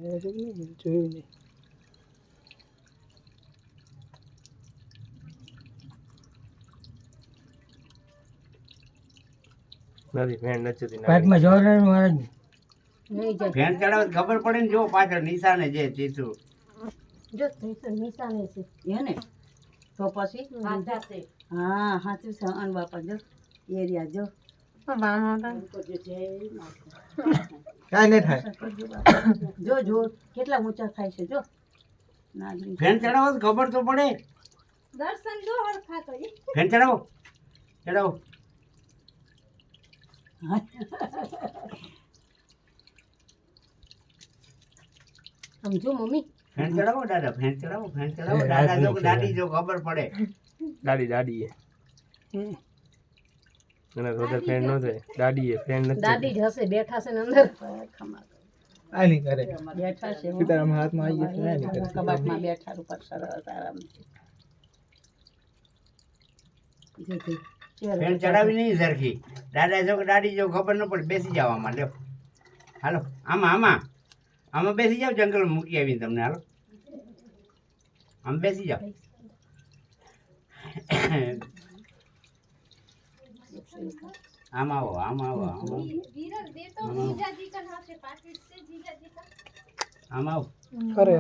જોયું નહીં. નથી ફેન નથી પેટમાં જોર મારે નહીં જાય ફેન ચડાવે ખબર પડે ને જો પાછળ નિશાને જે ચીસું જો નિશાને છે એને તો પછી આધા છે હા સાચું છે અન બાપા જો એરિયા જો કાંઈ નહીં થાય. જો જો કેટલા ઊંચા થાય છે જો નાગરી ફેન ચડાવો તો ખબર તો પડે દર્શન જો હરખા કરી ફેન ચડાવો ચડાવો આમ જો મમ્મી ફેન ચડાવો દાદા ફેન ચડાવો દાદા જો કે દાદી જો ખબર પડે દાડી દાડી અને તો ફેન ન થાય દાડી ફેન નથી દાદી જ હશે બેઠા છે ને અંદર આ નહીં કરે. બેઠા છે હો. સીતારામ હાથમાં આવી જશે. આ નહીં કરે. કબાટમાં બેઠા ઉપર સરસ આરામથી જો જો. ફેન ચડાવી નહીં સરખી દાદા જો કે દાદી જો ખબર ન પડે બેસી જાવ આમાં લ્યો હાલો આમાં બેસી જાવ જંગલમાં મૂકી આવીને તમને હાલો આમ બેસી જાવ આમ આવો આમ આવો આમ આવો આમ આવો કરે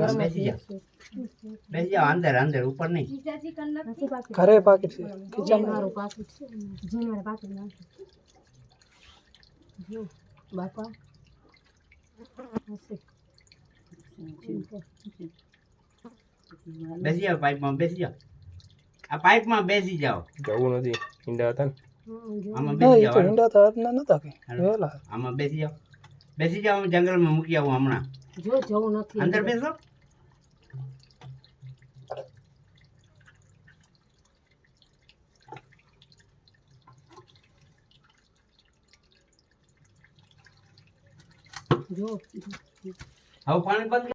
બેસી જાવ અંદર ઉપર નહીં ઘરે પાકીટ છે ખીચામાં. મારું પાકીટ છે જીનવાળા પાકીટ નાખે જો બાપા હશે બેસી જાવ પાઇપમાં બેસી જાવ આ પાઇપમાં બેસી જાવ જવું નથી ઈંડા હતા ને આમાં ના, બેસી એ જાવ તો હાલો. ઈંડા તો હાથના નતા કે વહેલા. આમાં બેસી જાવ અમે જંગલમાં મૂકી આવું હમણાં જો જવું નથી અંદર બેસો જો હવે પાણી બંધ